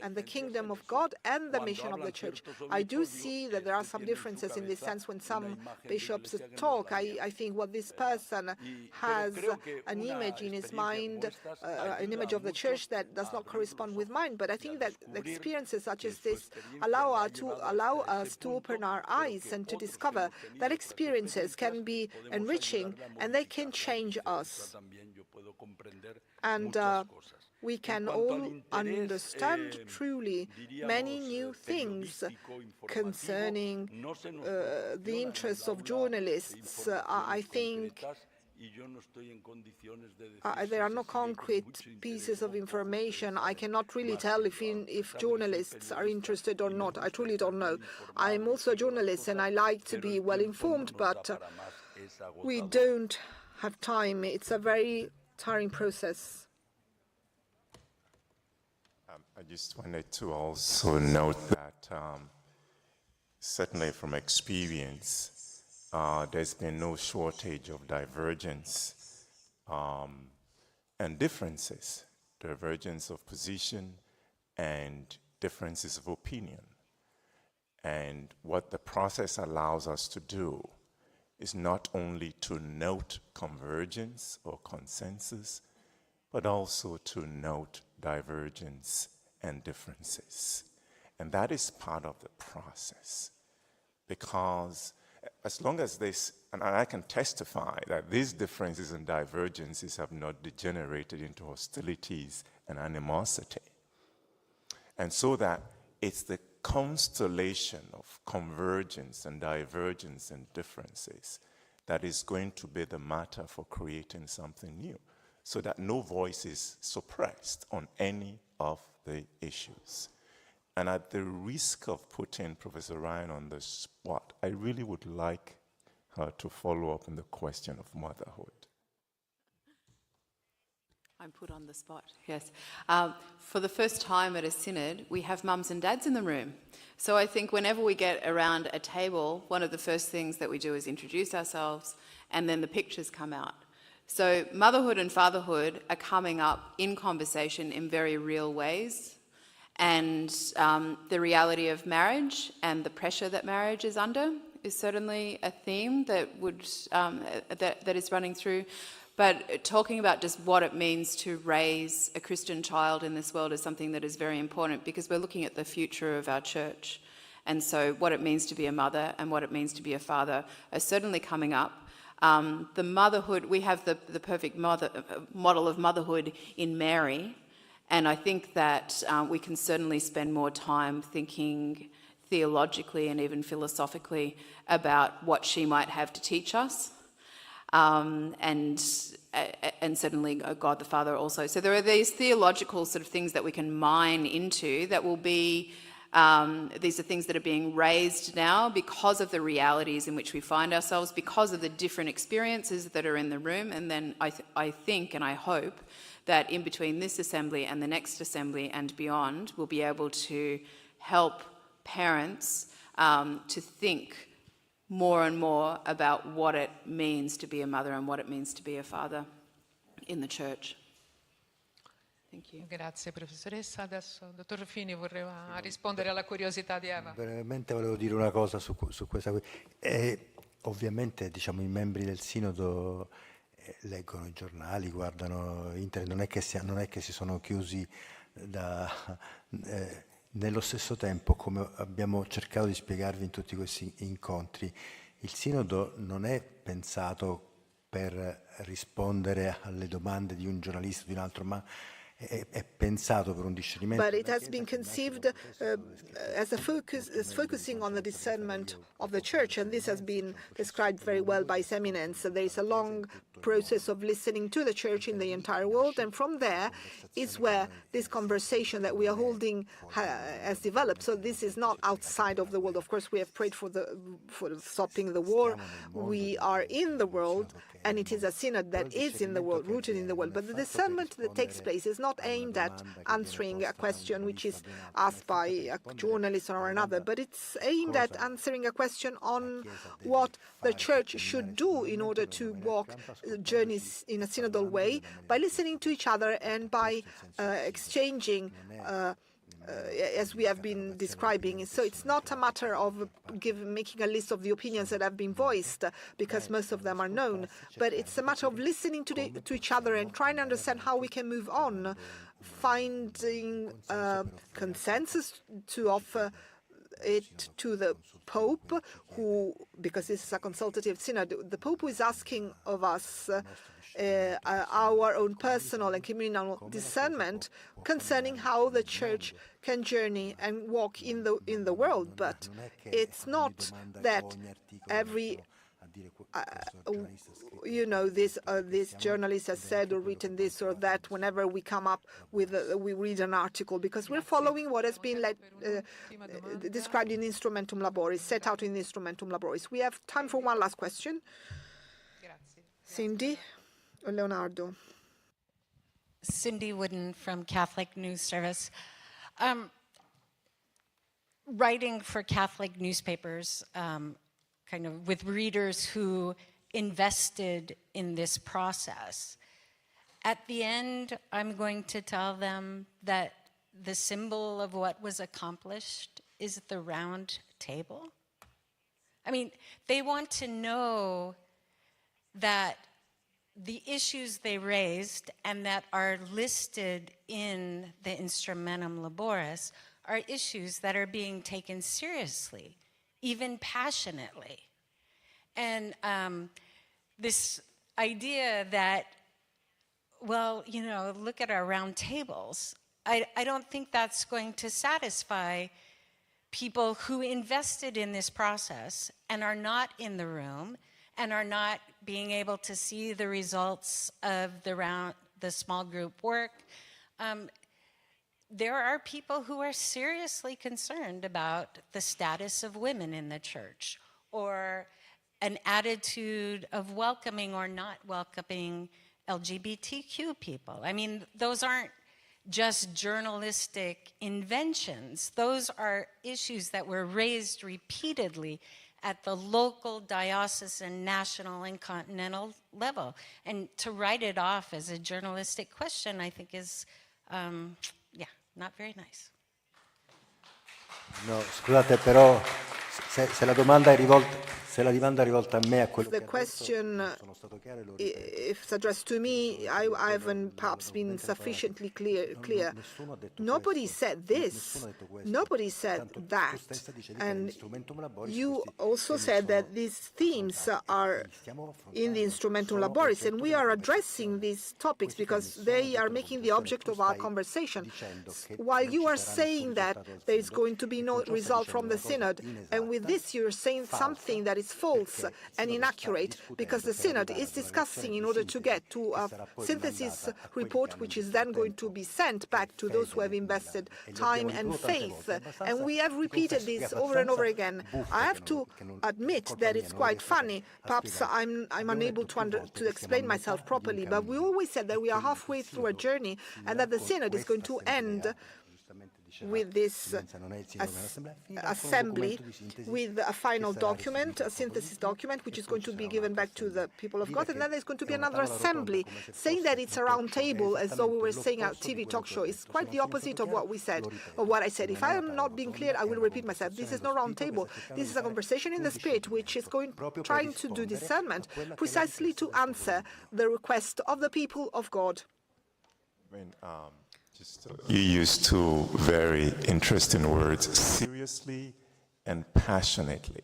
and the kingdom of God and the mission of the church. I do see that there are some differences in this sense when some bishops talk. I think what this person has an image in his mind, an image of the church that does not correspond with mine. But I think that experiences such as this allow us to open our eyes and to discover that experiences can be enriching and they can change us. And we can all understand truly many new things concerning the interests of journalists. I think there are no concrete pieces of information. I cannot really tell if journalists are interested or not. I truly don't know. I'm also a journalist and I like to be well informed, but we don't have time. It's a very tiring process. I just wanted to also note that certainly from experience, there's been no shortage of divergence and differences, divergence of position and differences of opinion. And what the process allows us to do is not only to note convergence or consensus, but also to note divergence and differences. And that is part of the process, because as long as this, and I can testify that these differences and divergences have not degenerated into hostilities and animosity. And so that it's the constellation of convergence and divergence and differences that is going to be the matter for creating something new, so that no voice is suppressed on any of the issues. And at the risk of putting Professor Ryan on the spot, I really would like her to follow up on the question of motherhood. I'm put on the spot, yes. For the first time at a synod, we have mums and dads in the room. So I think whenever we get around a table, one of the first things that we do is introduce ourselves, and then the pictures come out. So motherhood and fatherhood are coming up in conversation in very real ways. And the reality of marriage and the pressure that marriage is under is certainly a theme that that is running through. But talking about just what it means to raise a Christian child in this world is something that is very important, because we're looking at the future of our church. And so what it means to be a mother and what it means to be a father are certainly coming up. The motherhood, we have the perfect model of motherhood in Mary. And I think that we can certainly spend more time thinking theologically and even philosophically about what she might have to teach us. And certainly God the Father also. So there are these theological sort of things that we can mine into that will be, these are things that are being raised now because of the realities in which we find ourselves, because of the different experiences that are in the room. And then I think and I hope that in between this assembly and the next assembly and beyond, we'll be able to help parents to think more and more about what it means to be a mother and what it means to be a father in the church. Thank you. Grazie professoressa. Adesso dottor Ruffini vorrei rispondere alla curiosità di Eva. Veramente volevo dire una cosa su questa. Ovviamente diciamo i membri del Sinodo leggono i giornali, guardano internet, non è che si sono chiusi nello stesso tempo, come abbiamo cercato di spiegarvi in tutti questi incontri, il Sinodo non è pensato per rispondere alle domande di un giornalista o di un altro, ma è pensato per un discernimento. But it has been conceived as focusing on the discernment of the church, and this has been described very well by his eminence. There is a long process of listening to the church in the entire world, and from there is where this conversation that we are holding has developed. So this is not outside of the world. Of course, we have prayed for stopping the war. We are in the world, and it is a synod that is in the world, rooted in the world. But the discernment that takes place is not aimed at answering a question which is asked by a journalist or another, but it's aimed at answering a question on what the church should do in order to walk journeys in a synodal way, by listening to each other and by exchanging as we have been describing. So it's not a matter of making a list of the opinions that have been voiced, because most of them are known, but it's a matter of listening to each other and trying to understand how we can move on, finding consensus to offer it to the Pope, who, because this is a consultative synod, the Pope who is asking of us our own personal and communal discernment concerning how the church can journey and walk in the world. But it's not that every this journalist has said or written this or that whenever we come up with we read an article, because we're following what has been described in Instrumentum Laboris, set out in Instrumentum Laboris. We have time for one last question. Cindy or Leonardo? Cindy Wooden from Catholic News Service. Writing for Catholic newspapers, kind of with readers who invested in this process. At the end, I'm going to tell them that the symbol of what was accomplished is the round table. I mean, they want to know that the issues they raised and that are listed in the Instrumentum Laboris are issues that are being taken seriously, even passionately. And this idea that, well, look at our round tables, I don't think that's going to satisfy people who invested in this process and are not in the room and are not being able to see the results of the small group work. There are people who are seriously concerned about the status of women in the church, or an attitude of welcoming or not welcoming LGBTQ people. I mean, those aren't just journalistic inventions. Those are issues that were raised repeatedly at the local, diocesan, national, and continental level. And to write it off as a journalistic question, I think is, not very nice. No, scusate, però se la domanda è rivolta a me, a quello the question, if it's addressed to me, I haven't perhaps been sufficiently clear. Nobody said this. Nobody said that. And you also said that these themes are in the Instrumentum Laboris, and we are addressing these topics because they are making the object of our conversation. While you are saying that there is going to be no result from the Synod, and with this you're saying something that is false and inaccurate, because the Synod is discussing in order to get to a synthesis report, which is then going to be sent back to those who have invested time and faith. And we have repeated this over and over again. I have to admit that it's quite funny. Perhaps I'm unable to explain myself properly, but we always said that we are halfway through a journey and that the Synod is going to end with this assembly, with a final document, a synthesis document, which is going to be given back to the people of God. And then there's going to be another assembly. Saying that it's a round table, as though we were saying a TV talk show, is quite the opposite of what we said, or what I said. If I am not being clear, I will repeat myself. This is no round table. This is a conversation in the Spirit, which is trying to do discernment, precisely to answer the request of the people of God. You used two very interesting words, seriously and passionately.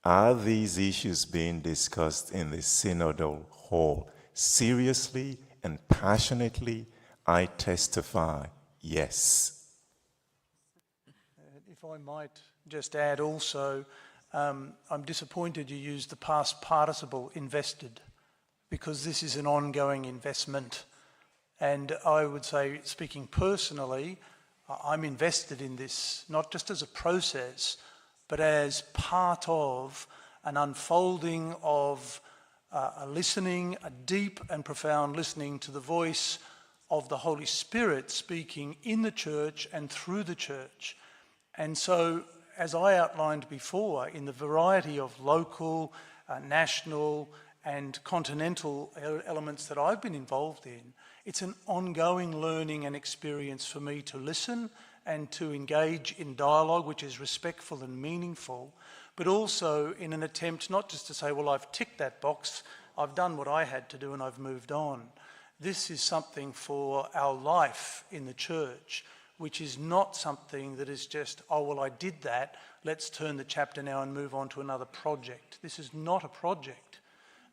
Are these issues being discussed in the synodal hall? Seriously and passionately, I testify, yes. If I might just add also, I'm disappointed you used the past participle invested, because this is an ongoing investment. And I would say, speaking personally, I'm invested in this, not just as a process, but as part of an unfolding of a listening, a deep and profound listening to the voice of the Holy Spirit speaking in the church and through the church. And so, as I outlined before, in the variety of local, national and continental elements that I've been involved in, it's an ongoing learning and experience for me to listen and to engage in dialogue which is respectful and meaningful, but also in an attempt not just to say, well, I've ticked that box, I've done what I had to do and I've moved on. This is something for our life in the church, which is not something that is just, oh, well, I did that, let's turn the chapter now and move on to another project. This is not a project.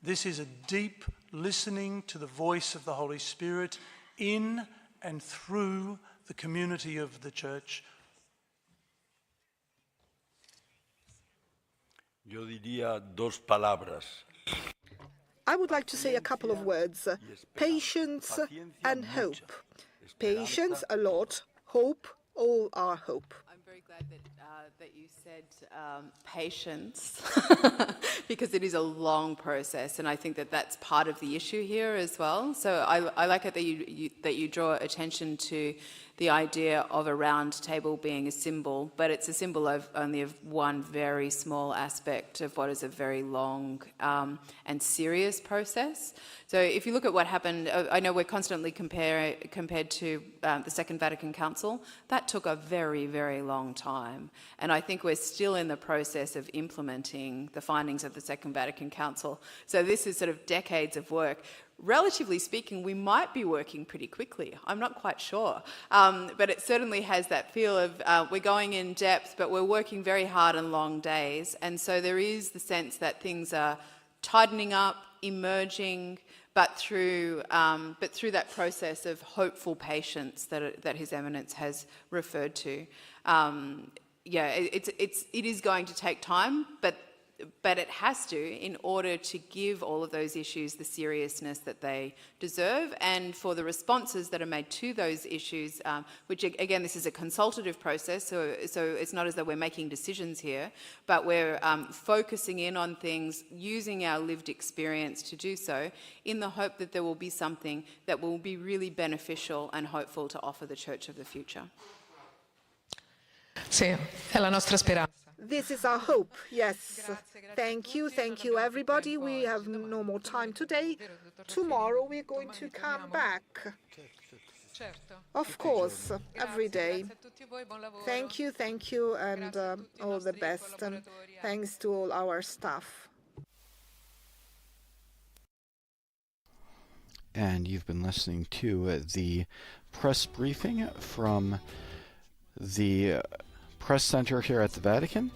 This is a deep listening to the voice of the Holy Spirit in and through the community of the church. Yo diría dos palabras. I would like to say a couple of words. Patience and hope. Patience, a lot. Hope, all our hope. I'm very glad that you said patience, because it is a long process, and I think that that's part of the issue here as well. So I like it that you draw attention to the idea of a round table being a symbol, but it's a symbol of only of one very small aspect of what is a very long and serious process. So if you look at what happened, I know we're constantly compared to the Second Vatican Council. That took a very, very long time. And I think we're still in the process of implementing the findings of the Second Vatican Council. So this is sort of decades of work. Relatively speaking, we might be working pretty quickly. I'm not quite sure. But it certainly has that feel of we're going in depth, but we're working very hard on long days. And so there is the sense that things are tightening up, emerging, but through that process of hopeful patience that His Eminence has referred to. It is going to take time, but it has to, in order to give all of those issues the seriousness that they deserve, and for the responses that are made to those issues, which again, this is a consultative process, so it's not as though we're making decisions here, but we're focusing in on things, using our lived experience to do so, in the hope that there will be something that will be really beneficial and hopeful to offer the Church of the future. Sì, è la nostra speranza. This is our hope, yes. Thank you everybody. We have no more time today. Tomorrow we're going to come back. Of course, every day. Thank you, and all the best. And thanks to all our staff. And you've been listening to the press briefing from the Press Center here at the Vatican.